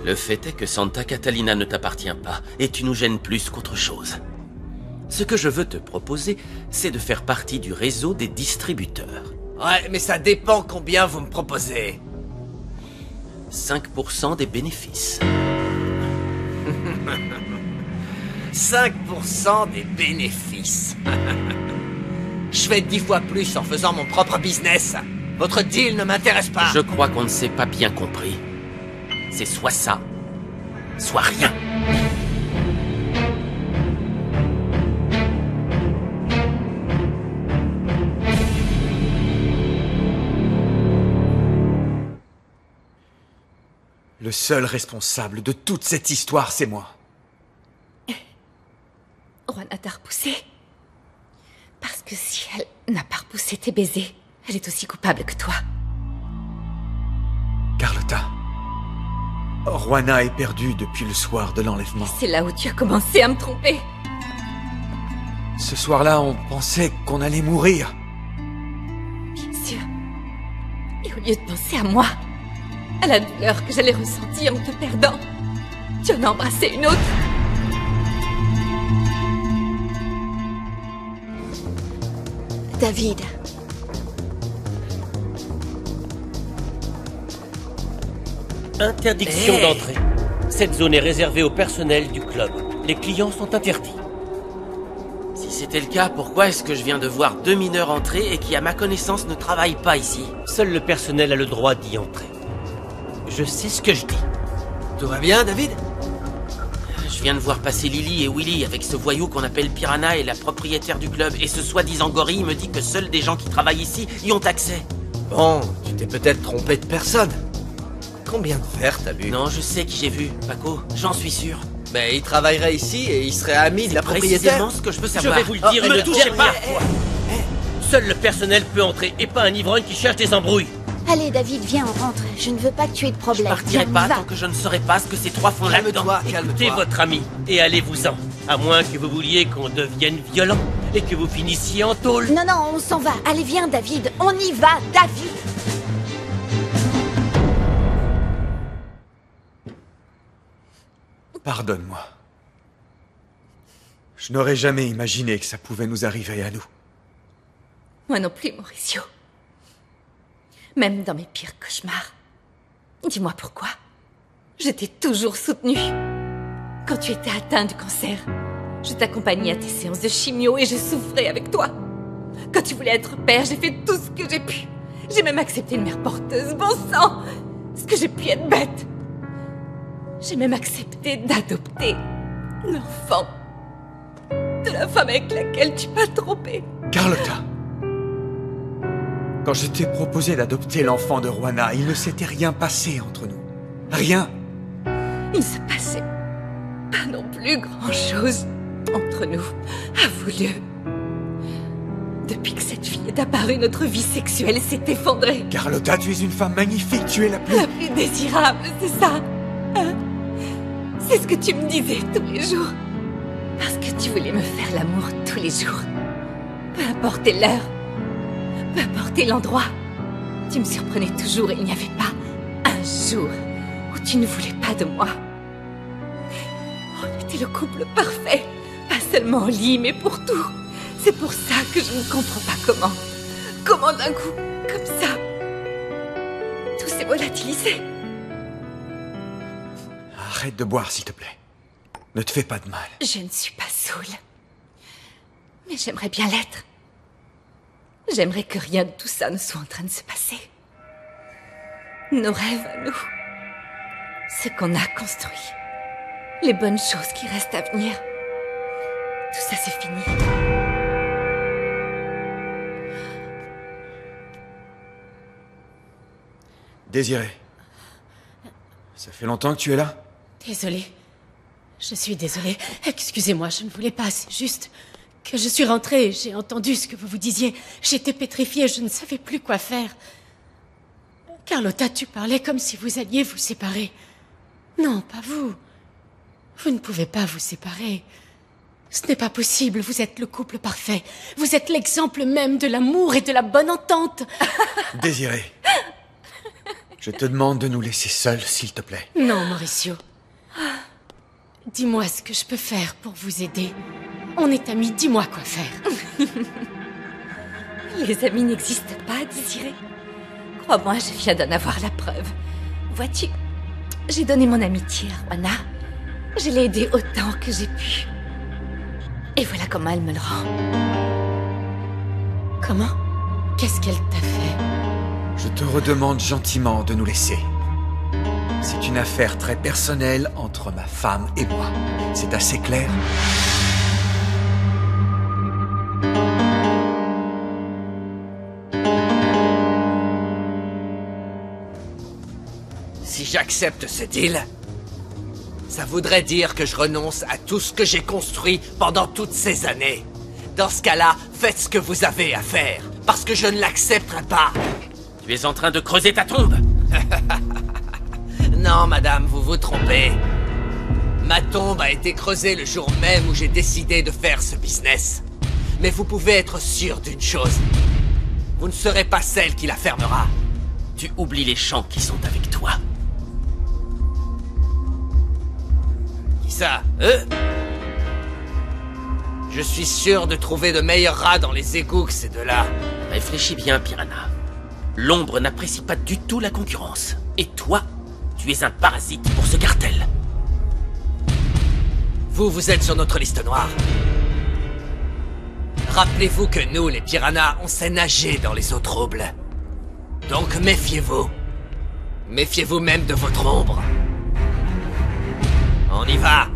Le fait est que Santa Catalina ne t'appartient pas, et tu nous gênes plus qu'autre chose. Ce que je veux te proposer, c'est de faire partie du réseau des distributeurs. Ouais, mais ça dépend combien vous me proposez. 5% des bénéfices. 5% des bénéfices. Je fais 10 fois plus en faisant mon propre business. Votre deal ne m'intéresse pas. Je crois qu'on ne s'est pas bien compris. C'est soit ça, soit rien. Le seul responsable de toute cette histoire, c'est moi. Juana t'a repoussé. Parce que si elle n'a pas repoussé tes baisers, elle est aussi coupable que toi. Carlotta, Juana est perdue depuis le soir de l'enlèvement. C'est là où tu as commencé à me tromper. Ce soir-là, on pensait qu'on allait mourir. Bien sûr. Et au lieu de penser à moi, à la douleur que j'allais ressentir en te perdant, tu en as embrassé une autre. David. Interdiction d'entrée. Cette zone est réservée au personnel du club. Les clients sont interdits. Si c'était le cas, pourquoi est-ce que je viens de voir 2 mineurs entrer et qui, à ma connaissance, ne travaillent pas ici? Seul le personnel a le droit d'y entrer. Je sais ce que je dis. Tout va bien, David? Je viens de voir passer Lily et Willy avec ce voyou qu'on appelle Piranha et la propriétaire du club. Et ce soi-disant gorille me dit que seuls des gens qui travaillent ici y ont accès. Bon, tu t'es peut-être trompé de personne. Combien de verres t'as bu? Non, je sais qui j'ai vu, Paco. J'en suis sûr. Ben, il travaillerait ici et il serait ami de la propriétaire. Précisément ce que je veux Je savoir. vais vous le dire et me ne touchez touchez pas. pas. Seul le personnel peut entrer et pas un ivrogne qui cherche des embrouilles. Allez, David, viens, on rentre. Je ne veux pas que tu aies de Je problème. partirai Viens, on pas y va. tant que je ne saurai pas ce que ces trois font là-dedans. Calme-toi, Écoutez calme-toi. votre ami et allez-vous-en. À moins que vous vouliez qu'on devienne violent et que vous finissiez en tôle. Non, non, on s'en va. Allez, viens, David. On y va, David. Pardonne-moi. Je n'aurais jamais imaginé que ça pouvait nous arriver à nous. Moi non plus, Mauricio. Même dans mes pires cauchemars. Dis-moi pourquoi. Je t'ai toujours soutenu. Quand tu étais atteint du cancer, je t'accompagnais à tes séances de chimio et je souffrais avec toi. Quand tu voulais être père, j'ai fait tout ce que j'ai pu. J'ai même accepté une mère porteuse. Bon sang! Est-ce que j'ai pu être bête? J'ai même accepté d'adopter l'enfant de la femme avec laquelle tu m'as trompé. Carlotta! Quand je t'ai proposé d'adopter l'enfant de Juana, il ne s'était rien passé entre nous. Rien! Il se passait pas non plus grand-chose entre nous, avoue-le. Depuis que cette fille est apparue, notre vie sexuelle s'est effondrée. Carlotta, tu es une femme magnifique, tu es la plus... La plus désirable, c'est ça, hein? C'est ce que tu me disais tous les jours. Parce que tu voulais me faire l'amour tous les jours. Peu importe l'heure, peu importe l'endroit. Tu me surprenais toujours et il n'y avait pas un jour où tu ne voulais pas de moi. On était le couple parfait. Pas seulement au lit, mais pour tout. C'est pour ça que je ne comprends pas comment. Comment d'un coup, comme ça, tout s'est volatilisé. Arrête de boire, s'il te plaît. Ne te fais pas de mal. Je ne suis pas saoule. Mais j'aimerais bien l'être. J'aimerais que rien de tout ça ne soit en train de se passer. Nos rêves à nous. Ce qu'on a construit. Les bonnes choses qui restent à venir. Tout ça, c'est fini. Désiré. Ça fait longtemps que tu es là? Désolée. Je suis désolée. Excusez-moi, je ne voulais pas. C'est juste que je suis rentrée et j'ai entendu ce que vous vous disiez. J'étais pétrifiée, je ne savais plus quoi faire. Carlotta, tu parlais comme si vous alliez vous séparer. Non, pas vous. Vous ne pouvez pas vous séparer. Ce n'est pas possible, vous êtes le couple parfait. Vous êtes l'exemple même de l'amour et de la bonne entente. Désiré. Je te demande de nous laisser seuls, s'il te plaît. Non, Mauricio. Dis-moi ce que je peux faire pour vous aider. On est amis, dis-moi quoi faire. Les amis n'existent pas, Désiré. Crois-moi, je viens d'en avoir la preuve. Vois-tu, j'ai donné mon amitié à Juana. Je l'ai aidée autant que j'ai pu. Et voilà comment elle me le rend. Comment? Qu'est-ce qu'elle t'a fait? Je te redemande gentiment de nous laisser. C'est une affaire très personnelle entre ma femme et moi. C'est assez clair? Si j'accepte ce deal, ça voudrait dire que je renonce à tout ce que j'ai construit pendant toutes ces années. Dans ce cas-là, faites ce que vous avez à faire, parce que je ne l'accepterai pas. Tu es en train de creuser ta tombe. Non, madame, vous vous trompez. Ma tombe a été creusée le jour même où j'ai décidé de faire ce business. Mais vous pouvez être sûr d'une chose. Vous ne serez pas celle qui la fermera. Tu oublies les gens qui sont avec toi. Qui ça? Eux? Je suis sûr de trouver de meilleurs rats dans les égouts que ces deux-là. Réfléchis bien, Piranha. L'ombre n'apprécie pas du tout la concurrence. Et toi, tu es un parasite pour ce cartel. Vous êtes sur notre liste noire. Rappelez-vous que nous, les piranhas, on sait nager dans les eaux troubles. Donc méfiez-vous. Méfiez-vous même de votre ombre. On y va.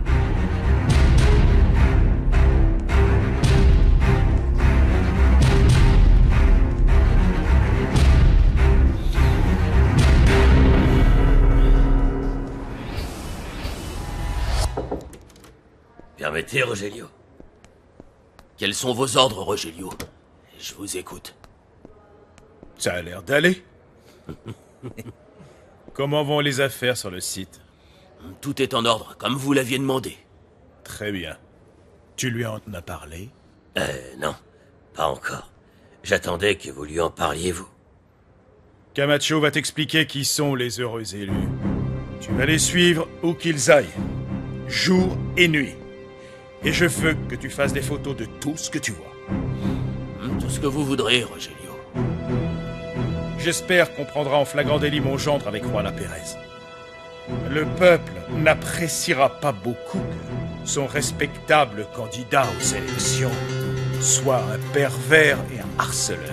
Permettez, Rogelio. Quels sont vos ordres, Rogelio? Je vous écoute. Ça a l'air d'aller. Comment vont les affaires sur le site? Tout est en ordre, comme vous l'aviez demandé. Très bien. Tu lui en as parlé? Non, pas encore. J'attendais que vous lui en parliez, vous. Camacho va t'expliquer qui sont les heureux élus. Tu vas les suivre où qu'ils aillent, jour et nuit. Et je veux que tu fasses des photos de tout ce que tu vois. Tout ce que vous voudrez, Rogelio. J'espère qu'on prendra en flagrant délit mon gendre avec Juana Pérez. Le peuple n'appréciera pas beaucoup que son respectable candidat aux élections soit un pervers et un harceleur.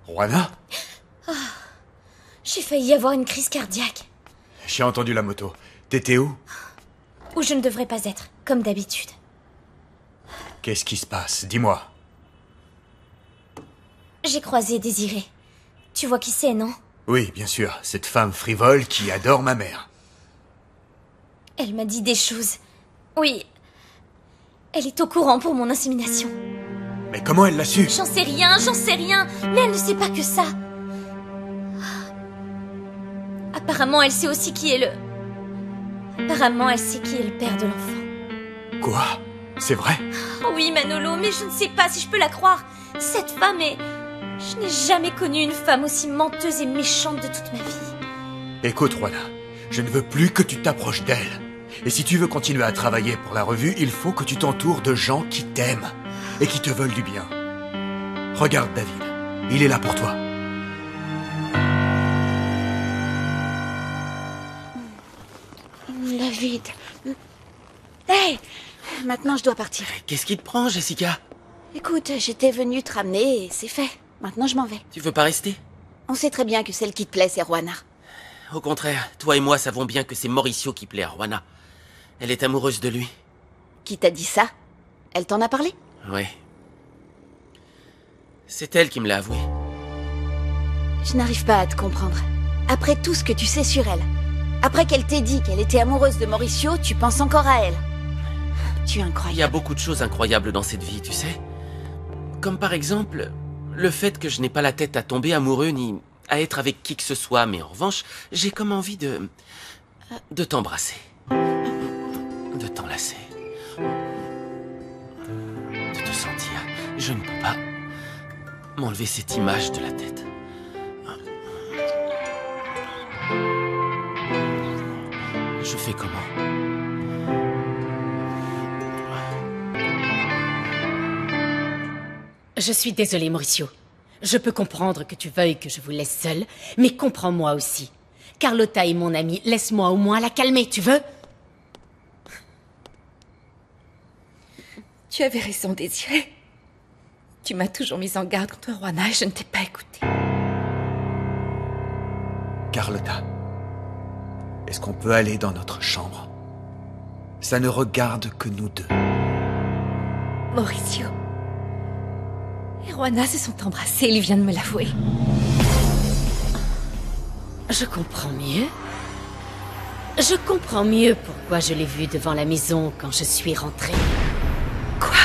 Juana? J'ai failli avoir une crise cardiaque. J'ai entendu la moto. T'étais où? Où je ne devrais pas être, comme d'habitude. Qu'est-ce qui se passe? Dis-moi. J'ai croisé Désiré. Tu vois qui c'est, non? Oui, bien sûr. Cette femme frivole qui adore ma mère. Elle m'a dit des choses. Oui. Elle est au courant pour mon insémination. Mais comment elle l'a su? J'en sais rien, mais elle ne sait pas que ça. Apparemment, elle sait aussi qui est le... Apparemment, elle sait qui est le père de l'enfant. Quoi? C'est vrai? Oh oui, Manolo, mais je ne sais pas si je peux la croire. Cette femme est... Je n'ai jamais connu une femme aussi menteuse et méchante de toute ma vie. Écoute, Juana, je ne veux plus que tu t'approches d'elle. Et si tu veux continuer à travailler pour la revue, il faut que tu t'entoures de gens qui t'aiment et qui te veulent du bien. Regarde David, il est là pour toi. David. Hey! Maintenant, je dois partir. Qu'est-ce qui te prend, Jessica? Écoute, j'étais venue te ramener et c'est fait. Maintenant, je m'en vais. Tu veux pas rester? On sait très bien que celle qui te plaît, c'est Juana. Au contraire, toi et moi savons bien que c'est Mauricio qui plaît à Juana. Elle est amoureuse de lui. Qui t'a dit ça? Elle t'en a parlé? Oui. C'est elle qui me l'a avoué. Je n'arrive pas à te comprendre. Après tout ce que tu sais sur elle, après qu'elle t'ait dit qu'elle était amoureuse de Mauricio, tu penses encore à elle. Tu es incroyable. Il y a beaucoup de choses incroyables dans cette vie, tu sais. Comme par exemple, le fait que je n'ai pas la tête à tomber amoureux ni à être avec qui que ce soit, mais en revanche, j'ai comme envie de t'embrasser. De t'enlacer. De te sentir. Je ne peux pas m'enlever cette image de la tête. Je fais comment? Je suis désolée, Mauricio. Je peux comprendre que tu veuilles que je vous laisse seule, mais comprends-moi aussi. Carlotta est mon amie, laisse-moi au moins la calmer, tu veux? Tu avais raison, Désiré. Tu m'as toujours mise en garde contre Juana et je ne t'ai pas écoutée. Carlotta, est-ce qu'on peut aller dans notre chambre? Ça ne regarde que nous deux. Mauricio et Juana se sont embrassés, il vient de me l'avouer. Je comprends mieux. Je comprends mieux pourquoi je l'ai vu devant la maison quand je suis rentrée. Quoi?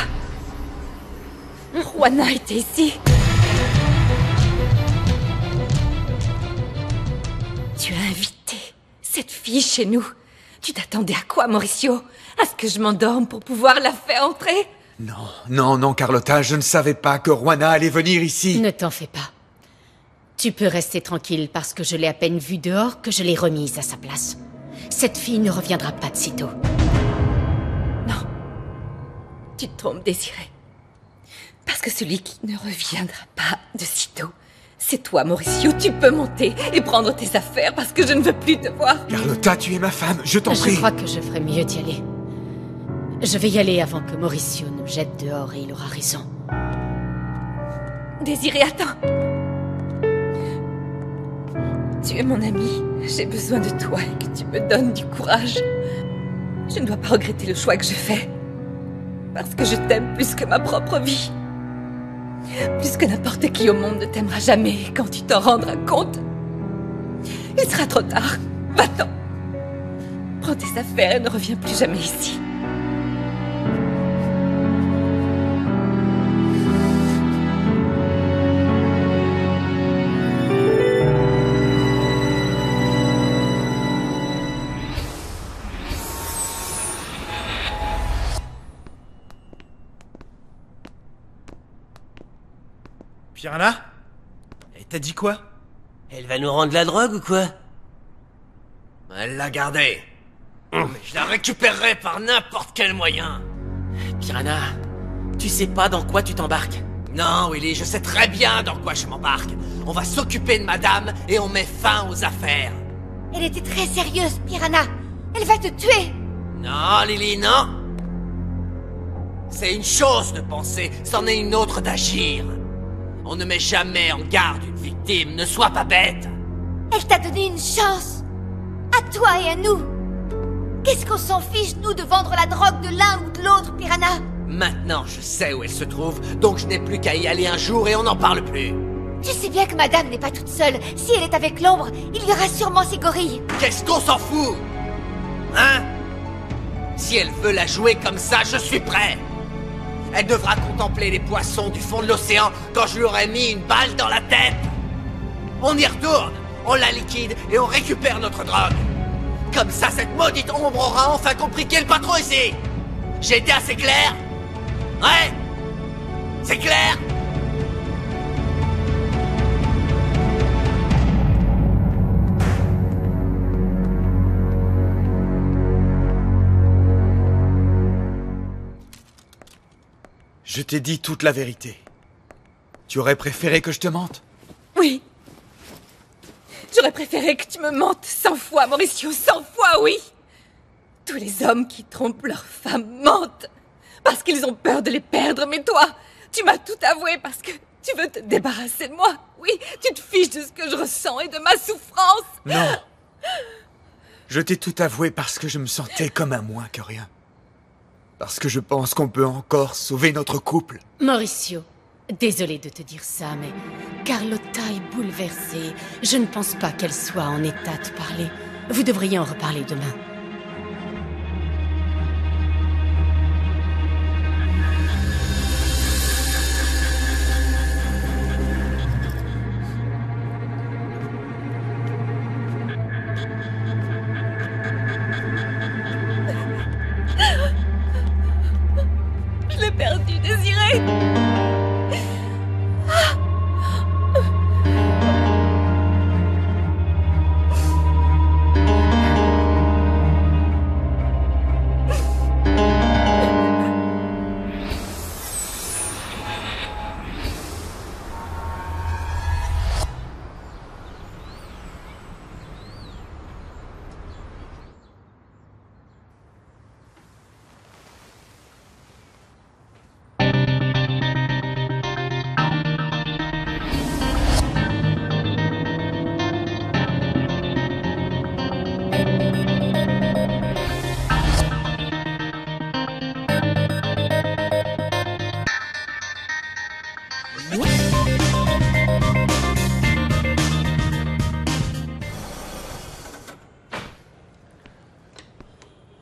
Juana était ici. Tu as invité cette fille chez nous. Tu t'attendais à quoi, Mauricio? À ce que je m'endorme pour pouvoir la faire entrer? Non, Carlotta, je ne savais pas que Juana allait venir ici. Ne t'en fais pas. Tu peux rester tranquille parce que je l'ai à peine vue dehors que je l'ai remise à sa place. Cette fille ne reviendra pas de sitôt. Non. Tu te trompes, Désiré. Parce que celui qui ne reviendra pas de sitôt, c'est toi, Mauricio. Tu peux monter et prendre tes affaires parce que je ne veux plus te voir. Carlotta, tu es ma femme, je t'en prie. Je crois que je ferais mieux d'y aller. Je vais y aller avant que Mauricio ne me jette dehors et il aura raison. Désiré, attends. Tu es mon ami. J'ai besoin de toi et que tu me donnes du courage. Je ne dois pas regretter le choix que je fais. Parce que je t'aime plus que ma propre vie. Plus que n'importe qui au monde ne t'aimera jamais. Et quand tu t'en rendras compte, il sera trop tard. Va-t'en. Prends tes affaires et ne reviens plus jamais ici. Piranha? Elle t'a dit quoi? Elle va nous rendre la drogue ou quoi? Elle l'a gardée. Mais je la récupérerai par n'importe quel moyen. Piranha, tu sais pas dans quoi tu t'embarques? Non, Willy, je sais très bien dans quoi je m'embarque. On va s'occuper de madame et on met fin aux affaires. Elle était très sérieuse, Piranha. Elle va te tuer. Non, Lily, non. C'est une chose de penser, c'en est une autre d'agir. On ne met jamais en garde une victime, ne sois pas bête. Elle t'a donné une chance. À toi et à nous. Qu'est-ce qu'on s'en fiche, nous, de vendre la drogue de l'un ou de l'autre, Piranha? Maintenant, je sais où elle se trouve, donc je n'ai plus qu'à y aller un jour et on n'en parle plus. Tu sais bien que madame n'est pas toute seule. Si elle est avec l'ombre, il y aura sûrement ses gorilles. Qu'est-ce qu'on s'en fout? Hein? Si elle veut la jouer comme ça, je suis prêt. Elle devra contempler les poissons du fond de l'océan quand je lui aurai mis une balle dans la tête. On y retourne, on la liquide et on récupère notre drogue. Comme ça, cette maudite ombre aura enfin compris qui est le patron ici. J'ai été assez clair? Ouais? C'est clair? Je t'ai dit toute la vérité. Tu aurais préféré que je te mente? Oui. J'aurais préféré que tu me mentes 100 fois, Mauricio, 100 fois, oui. Tous les hommes qui trompent leurs femmes mentent. Parce qu'ils ont peur de les perdre. Mais toi, tu m'as tout avoué parce que tu veux te débarrasser de moi. Oui, tu te fiches de ce que je ressens et de ma souffrance. Non. Je t'ai tout avoué parce que je me sentais comme un moins que rien. Parce que je pense qu'on peut encore sauver notre couple. Mauricio, désolé de te dire ça, mais Carlotta est bouleversée. bouleversée. Je ne pense pas qu'elle soit en état de parler. Vous devriez en reparler demain. Je l'ai perdu, Désiré.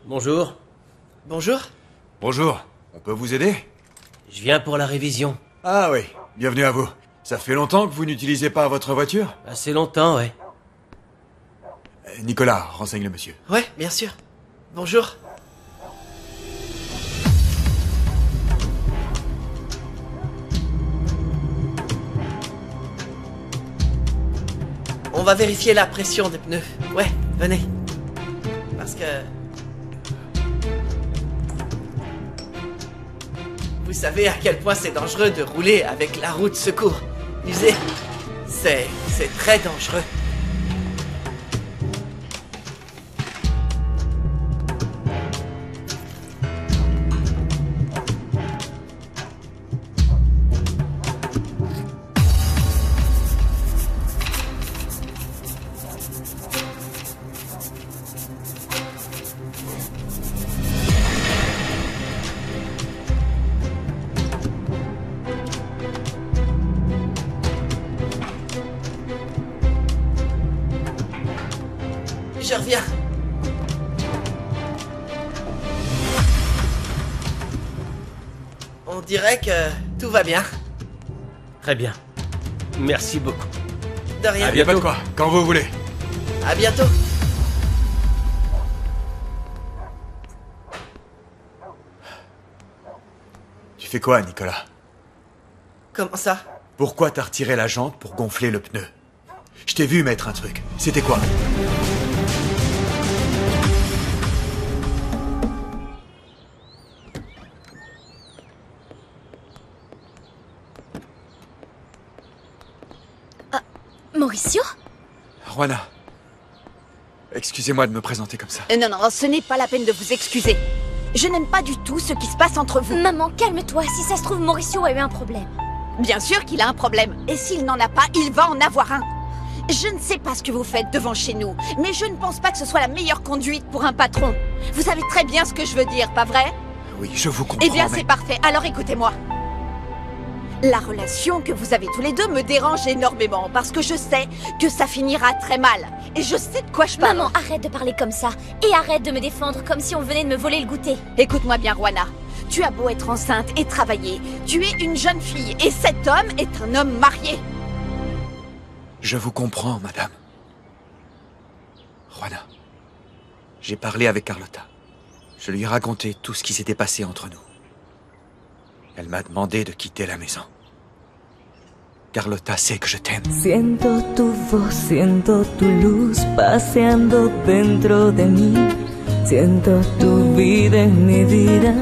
Bonjour. Bonjour. Bonjour, on peut vous aider? Je viens pour la révision. Ah oui, bienvenue à vous. Ça fait longtemps que vous n'utilisez pas votre voiture? Assez longtemps, ouais. Nicolas, renseigne le monsieur. Ouais, bien sûr. Bonjour. On va vérifier la pression des pneus. Ouais, venez. Parce que... Vous savez à quel point c'est dangereux de rouler avec la roue de secours usée. C'est très dangereux. Je reviens. On dirait que tout va bien. Très bien. Merci beaucoup. De rien. À bientôt. Pas de quoi, quand vous voulez. À bientôt. Tu fais quoi, Nicolas? Comment ça? Pourquoi t'as retiré la jante pour gonfler le pneu? Je t'ai vu mettre un truc. C'était quoi? Mauricio? Juana. Excusez-moi de me présenter comme ça. Non, ce n'est pas la peine de vous excuser. Je n'aime pas du tout ce qui se passe entre vous. Maman, calme-toi. Si ça se trouve, Mauricio a eu un problème. Bien sûr qu'il a un problème. Et s'il n'en a pas, il va en avoir un. Je ne sais pas ce que vous faites devant chez nous, mais je ne pense pas que ce soit la meilleure conduite pour un patron. Vous savez très bien ce que je veux dire, pas vrai? Oui, je vous comprends. Eh bien, mais... c'est parfait. Alors écoutez-moi. La relation que vous avez tous les deux me dérange énormément parce que je sais que ça finira très mal. Et je sais de quoi je parle. Maman, arrête de parler comme ça. Et arrête de me défendre comme si on venait de me voler le goûter. Écoute-moi bien, Juana. Tu as beau être enceinte et travailler, tu es une jeune fille et cet homme est un homme marié. Je vous comprends, madame. Juana, j'ai parlé avec Carlota. Je lui ai raconté tout ce qui s'était passé entre nous. Elle m'a demandé de quitter la maison. Carlota sait que je t'aime. Siento tu voz, siento tu luz paseando dentro de mí. Siento tu vida en mi vida.